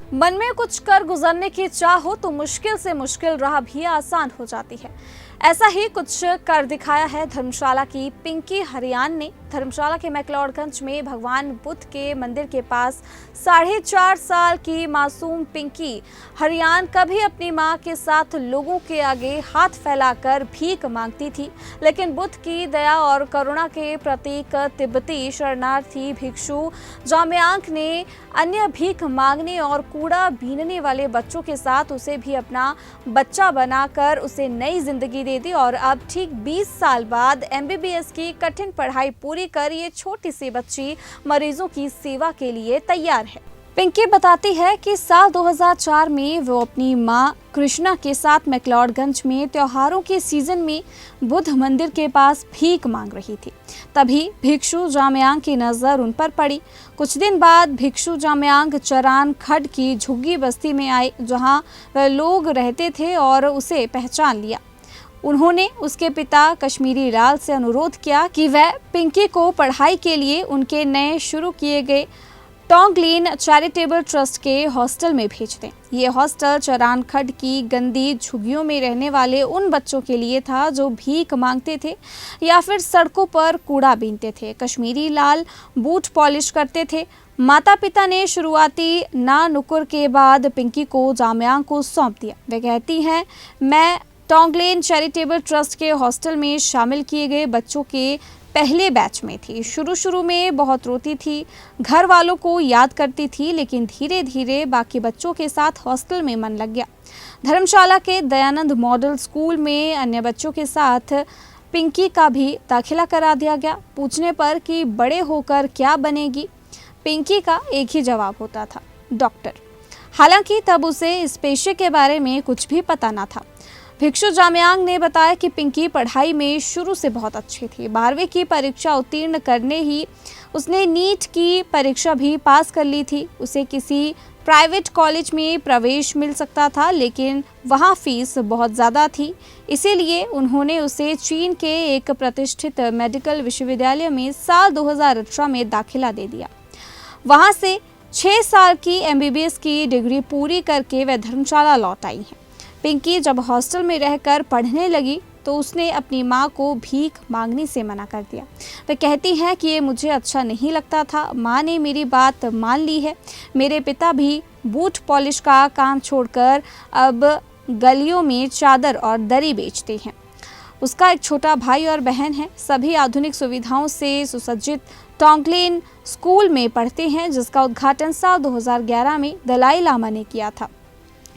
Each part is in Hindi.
मन में कुछ कर गुजरने की चाह हो तो मुश्किल से मुश्किल राह भी आसान हो जाती है। ऐसा ही कुछ कर दिखाया है धर्मशाला की पिंकी हरियान ने। धर्मशाला के मैक्लोडगंज में भगवान बुद्ध के मंदिर के पास 4.5 साल की मासूम पिंकी हरियान कभी अपनी मां के साथ लोगों के आगे हाथ फैलाकर भीख मांगती थी, लेकिन बुद्ध की दया और करुणा के प्रतीक तिब्बती शरणार्थी भिक्षु जाम्यांग ने अन्य भीख मांगने और कूड़ा बीनने वाले बच्चों के साथ उसे भी अपना बच्चा बनाकर उसे नई जिंदगी दे दी और अब ठीक 20 साल बाद MBBS की कठिन पढ़ाई पूरी कर ये छोटी सी बच्ची मरीजों की सेवा के लिए तैयार है। पिंकी बताती है कि साल 2004 में वो अपनी मां कृष्णा के साथ मैक्लोडगंज में त्योहारों के सीजन में बुद्ध मंदिर के पास भीख मांग रही थी। तभी भिक्षु जाम्यांग की नजर उन पर पड़ी। कुछ दिन बाद भिक्षु जाम्यांग चरान खड की झुग्गी बस्ती में आए, जहां वह लोग रहते थे और उसे पहचान लिया। उन्होंने उसके पिता कश्मीरी लाल से अनुरोध किया कि वह पिंकी को पढ़ाई के लिए उनके नए शुरू किए गए टोंगलिन चैरिटेबल ट्रस्ट के हॉस्टल में भेज दें। ये हॉस्टल चरान खड की गंदी झुग्गियों में रहने वाले उन बच्चों के लिए था जो भीख मांगते थे या फिर सड़कों पर कूड़ा बीनते थे। कश्मीरी लाल बूट पॉलिश करते थे। माता पिता ने शुरुआती ना नुकुर के बाद पिंकी को जाम्यांग को सौंप दिया। वे कहती हैं, मैं टोंगलिन चैरिटेबल ट्रस्ट के हॉस्टल में शामिल किए गए बच्चों के पहले बैच में थी। शुरू में बहुत रोती थी, घर वालों को याद करती थी, लेकिन धीरे धीरे बाकी बच्चों के साथ हॉस्टल में मन लग गया। धर्मशाला के दयानंद मॉडल स्कूल में अन्य बच्चों के साथ पिंकी का भी दाखिला करा दिया गया। पूछने पर कि बड़े होकर क्या बनेगी, पिंकी का एक ही जवाब होता था, डॉक्टर। हालांकि तब उसे इस पेशे के बारे में कुछ भी पता न था। भिक्षु जाम्यांग ने बताया कि पिंकी पढ़ाई में शुरू से बहुत अच्छी थी। 12वीं की परीक्षा उत्तीर्ण करने ही उसने नीट की परीक्षा भी पास कर ली थी। उसे किसी प्राइवेट कॉलेज में प्रवेश मिल सकता था, लेकिन वहाँ फीस बहुत ज़्यादा थी। इसीलिए उन्होंने उसे चीन के एक प्रतिष्ठित मेडिकल विश्वविद्यालय में साल 2018 में दाखिला दे दिया। वहाँ से 6 साल की MBBS की डिग्री पूरी करके वह धर्मशाला लौट आई हैं। पिंकी जब हॉस्टल में रहकर पढ़ने लगी तो उसने अपनी मां को भीख मांगने से मना कर दिया। वह कहती हैं कि ये मुझे अच्छा नहीं लगता था। मां ने मेरी बात मान ली है। मेरे पिता भी बूट पॉलिश का काम छोड़कर अब गलियों में चादर और दरी बेचते हैं। उसका एक छोटा भाई और बहन है। सभी आधुनिक सुविधाओं से सुसज्जित टोंगलिन स्कूल में पढ़ते हैं, जिसका उद्घाटन साल 2011 में दलाई लामा ने किया था।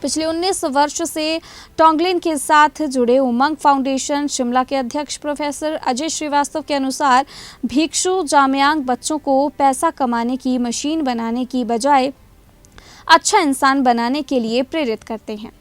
पिछले 19 वर्ष से टोंगलिन के साथ जुड़े उमंग फाउंडेशन शिमला के अध्यक्ष प्रोफेसर अजय श्रीवास्तव के अनुसार भिक्षु जाम्यांग बच्चों को पैसा कमाने की मशीन बनाने की बजाय अच्छा इंसान बनाने के लिए प्रेरित करते हैं।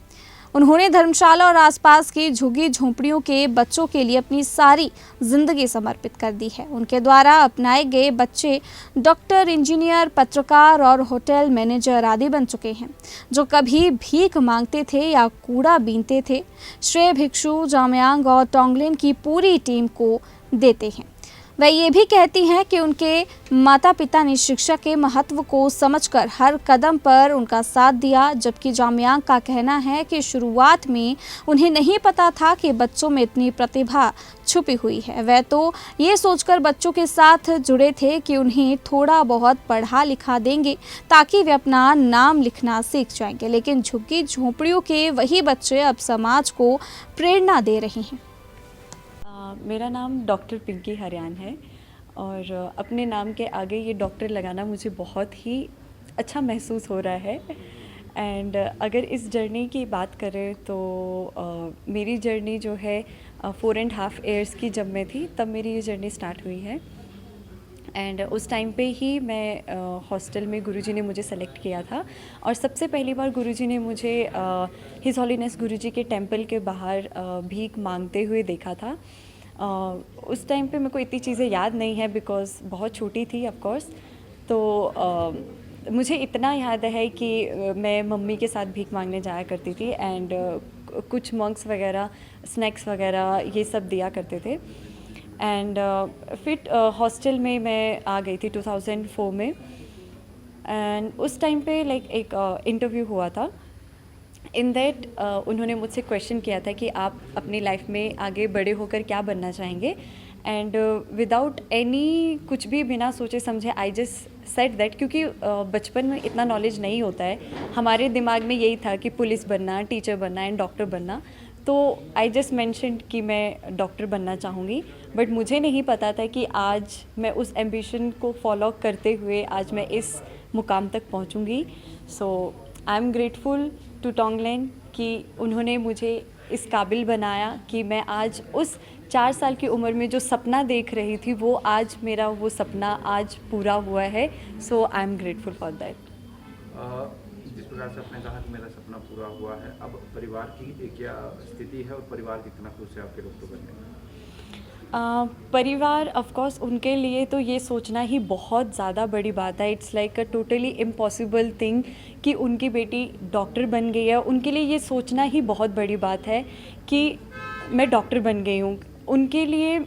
उन्होंने धर्मशाला और आसपास की झुग्गी झोंपड़ियों के बच्चों के लिए अपनी सारी जिंदगी समर्पित कर दी है। उनके द्वारा अपनाए गए बच्चे डॉक्टर, इंजीनियर, पत्रकार और होटल मैनेजर आदि बन चुके हैं, जो कभी भीख मांगते थे या कूड़ा बीनते थे। श्रेय भिक्षु जाम्यांग और टोंगलिन की पूरी टीम को देते हैं। वह ये भी कहती हैं कि उनके माता पिता ने शिक्षा के महत्व को समझकर हर कदम पर उनका साथ दिया, जबकि जाम्यांग का कहना है कि शुरुआत में उन्हें नहीं पता था कि बच्चों में इतनी प्रतिभा छुपी हुई है। वह तो ये सोचकर बच्चों के साथ जुड़े थे कि उन्हें थोड़ा बहुत पढ़ा लिखा देंगे ताकि वे अपना नाम लिखना सीख जाएंगे, लेकिन झुग्गी झोंपड़ियों के वही बच्चे अब समाज को प्रेरणा दे रहे हैं। मेरा नाम डॉक्टर पिंकी हरियान है और अपने नाम के आगे ये डॉक्टर लगाना मुझे बहुत ही अच्छा महसूस हो रहा है। एंड अगर इस जर्नी की बात करें तो मेरी जर्नी जो है 4.5 ईयर्स की जब मैं थी तब मेरी ये जर्नी स्टार्ट हुई है। एंड उस टाइम पे ही मैं हॉस्टल में गुरुजी ने मुझे सेलेक्ट किया था और सबसे पहली बार गुरुजी ने मुझे हिज हॉलीनेस गुरुजी के टेंपल के बाहर भीख मांगते हुए देखा था। उस टाइम पे मेरे को इतनी चीज़ें याद नहीं है बिकॉज़ बहुत छोटी थी ऑफ कोर्स। तो मुझे इतना याद है कि मैं मम्मी के साथ भीख मांगने जाया करती थी एंड कुछ मंक्स वगैरह स्नैक्स वगैरह ये सब दिया करते थे। एंड फिर हॉस्टल में मैं आ गई थी 2004 में। एंड उस टाइम पे लाइक एक इंटरव्यू हुआ था। इन दैट उन्होंने मुझसे क्वेश्चन किया था कि आप अपनी लाइफ में आगे बड़े होकर क्या बनना चाहेंगे, एंड विदाउट एनी कुछ भी बिना सोचे समझे आई जस्ट सेड दैट, क्योंकि बचपन में इतना नॉलेज नहीं होता है, हमारे दिमाग में यही था कि पुलिस बनना, टीचर बनना एंड डॉक्टर बनना। तो आई जस्ट मैंशनड कि मैं डॉक्टर बनना चाहूँगी, बट मुझे नहीं पता था कि आज मैं उस एम्बिशन को फॉलो करते हुए आज मैं इस मुकाम तक पहुँचूँगी। सो आई एम ग्रेटफुल टू टोंगलैंड कि उन्होंने मुझे इस काबिल बनाया कि मैं आज उस 4 साल की उम्र में जो सपना देख रही थी वो आज मेरा वो सपना आज पूरा हुआ है। So I am grateful for that. जिस प्रकार से आपने कहा कि मेरा सपना पूरा हुआ है, अब परिवार की क्या स्थिति है और परिवार कितना खुश है आपके डॉक्टर बनने में? परिवार ऑफ कोर्स उनके लिए तो ये सोचना ही बहुत ज़्यादा बड़ी बात है। It's like a totally impossible thing कि उनकी बेटी डॉक्टर बन गई है। उनके लिए ये सोचना ही बहुत बड़ी बात है कि मैं डॉक्टर बन गई हूँ। उनके लिए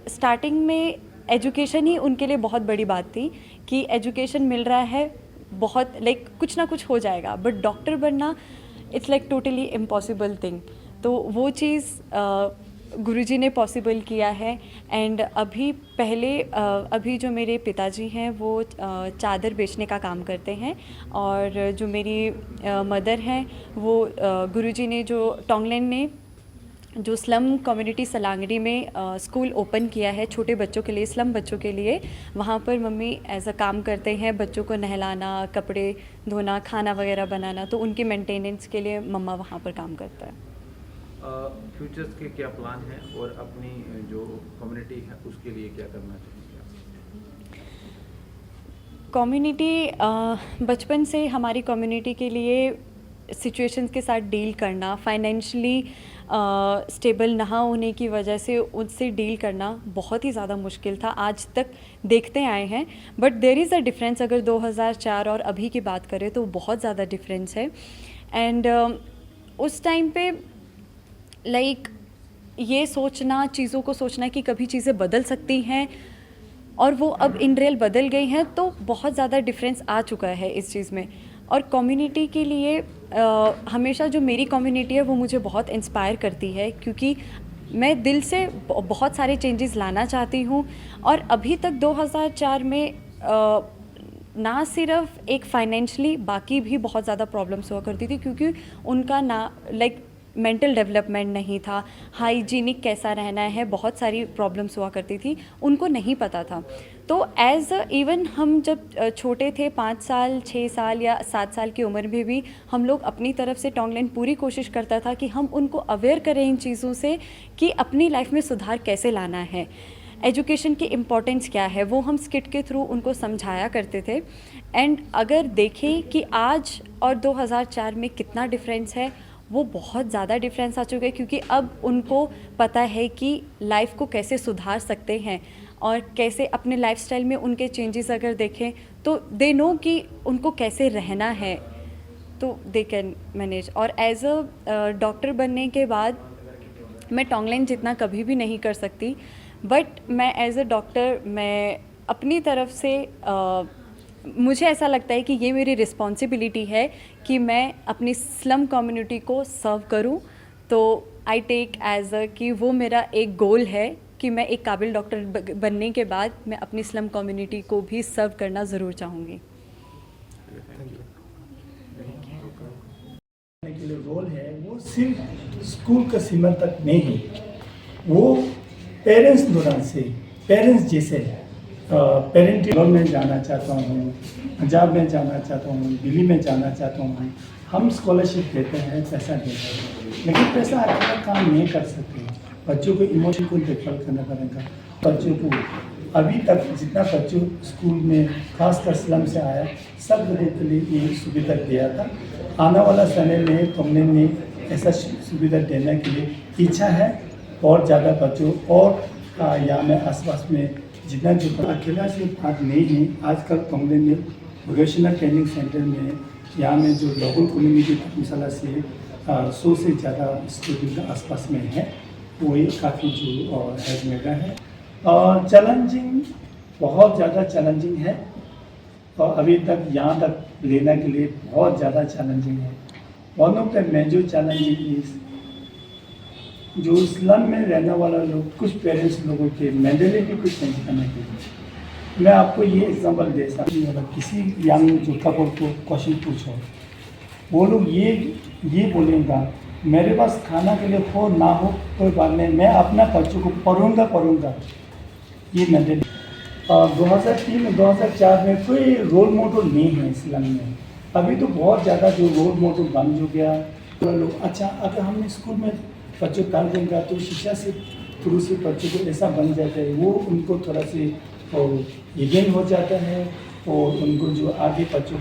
स्टार्टिंग में एजुकेशन ही उनके लिए बहुत बड़ी बात थी कि एजुकेशन मिल रहा है, बहुत लाइक कुछ ना कुछ हो जाएगा, बट डॉक्टर बनना it's like totally impossible thing. तो वो चीज़ गुरुजी ने पॉसिबल किया है। एंड अभी जो मेरे पिताजी हैं वो चादर बेचने का काम करते हैं, और जो मेरी मदर हैं वो गुरुजी ने जो टोंगलैंड में जो स्लम कम्युनिटी सलांगड़ी में स्कूल ओपन किया है छोटे बच्चों के लिए, स्लम बच्चों के लिए, वहाँ पर मम्मी एज अ काम करते हैं, बच्चों को नहलाना, कपड़े धोना, खाना वगैरह बनाना। तो उनके मेंटेनेंस के लिए मम्मा वहाँ पर काम करता है। फ्यूचर्स के क्या प्लान हैं और अपनी जो कम्युनिटी है उसके लिए क्या करना चाहेंगे आप? कम्युनिटी बचपन से हमारी कम्युनिटी के लिए सिचुएशंस के साथ डील करना, फाइनेंशियली स्टेबल ना होने की वजह से उससे डील करना बहुत ही ज़्यादा मुश्किल था, आज तक देखते आए हैं। But there is a difference, अगर 2004 और अभी की बात करें तो बहुत ज़्यादा डिफरेंस है। एंड उस टाइम पे लाइक ये सोचना, चीज़ों को सोचना कि कभी चीज़ें बदल सकती हैं और वो अब इन रियल बदल गई हैं, तो बहुत ज़्यादा डिफरेंस आ चुका है इस चीज़ में। और कम्युनिटी के लिए हमेशा जो मेरी कम्युनिटी है वो मुझे बहुत इंस्पायर करती है, क्योंकि मैं दिल से बहुत सारे चेंजेस लाना चाहती हूँ। और अभी तक 2004 में ना सिर्फ एक फाइनेंशली, बाकी भी बहुत ज़्यादा प्रॉब्लम्स हुआ करती थी, क्योंकि उनका ना लाइक मेंटल डेवलपमेंट नहीं था, हाइजीनिक कैसा रहना है, बहुत सारी प्रॉब्लम्स हुआ करती थी, उनको नहीं पता था। तो एज इवन हम जब छोटे थे, 5 साल 6 साल या 7 साल की उम्र में भी हम लोग अपनी तरफ से टोंगलैंड पूरी कोशिश करता था कि हम उनको अवेयर करें इन चीज़ों से कि अपनी लाइफ में सुधार कैसे लाना है, एजुकेशन की इम्पोर्टेंस क्या है, वो हम स्किट के थ्रू उनको समझाया करते थे। एंड अगर देखें कि आज और 2004 में कितना डिफरेंस है, वो बहुत ज़्यादा डिफरेंस आ चुका है, क्योंकि अब उनको पता है कि लाइफ को कैसे सुधार सकते हैं और कैसे अपने लाइफस्टाइल में उनके चेंजेस अगर देखें तो दे नो कि उनको कैसे रहना है, तो दे कैन मैनेज। और एज अ डॉक्टर बनने के बाद मैं टोंगलैंड जितना कभी भी नहीं कर सकती, बट मैं एज अ डॉक्टर मैं अपनी तरफ से मुझे ऐसा लगता है कि ये मेरी रिस्पॉन्सिबिलिटी है कि मैं अपनी स्लम कम्युनिटी को सर्व करूं। तो आई टेक एज अ कि वो मेरा एक गोल है कि मैं एक काबिल डॉक्टर बनने के बाद मैं अपनी स्लम कम्युनिटी को भी सर्व करना ज़रूर चाहूँगी। के लिए रोल है वो सिर्फ स्कूल का सीमा तक नहीं, वो पेरेंट्स दौरान से पेरेंट्स जैसे पेरेंट में जाना चाहता हूँ, पंजाब में जाना चाहता हूँ, दिल्ली में जाना चाहता हूँ, हम स्कॉलरशिप देते हैं, पैसा देते हैं, लेकिन पैसा अकेला काम नहीं कर सकते। बच्चों को इमोशन को देखभाल करना पड़ेगा। बच्चों को अभी तक जितना बच्चों स्कूल में खासकर स्लम से आया, सब लोगों के लिए ये सुविधा दिया था। आने वाला समय में तुमने ने ऐसा सुविधा देने के लिए इच्छा है, और ज़्यादा बच्चों और यहाँ में आसपास में जितना जो अकेला से बात नहीं है। आजकल तुमने में वोकेशनल ट्रेनिंग सेंटर में यहाँ में जो लोकल कम्युनिटी धर्मशाला से 100 से ज़्यादा स्टूडेंट आसपास में है, वो ये काफ़ी जो हेल्प मिल रहा है। और चैलेंजिंग, बहुत ज़्यादा चैलेंजिंग है, और अभी तक यहाँ तक लेने के लिए बहुत ज़्यादा चैलेंजिंग है। One of the major challenging is जो स्लम में रहने वाला लोग, कुछ पेरेंट्स लोगों के मेंटलिटी को चेंज करने के लिए मैं आपको ये एग्जांपल दे सकती हूँ। अगर किसी यंग जो कपल को क्वेश्चन पूछो, वो लोग ये बोलेगा मेरे पास खाना के लिए हो ना हो कोई बात नहीं, मैं अपना बच्चों को पढ़ूंगा। ये मेंटलिटी 2003 में 2004 में कोई रोल मॉडल नहीं है इस्लाम में। अभी तो बहुत ज़्यादा जो रोल मॉडल बन जो गया तो लोग अच्छा, अगर हमने स्कूल में बच्चों डाल देंगे तो शिक्षा से थ्रू से बच्चों को ऐसा बन जाता है, वो उनको थोड़ा से यकीन हो जाता है और उनको जो आगे बच्चों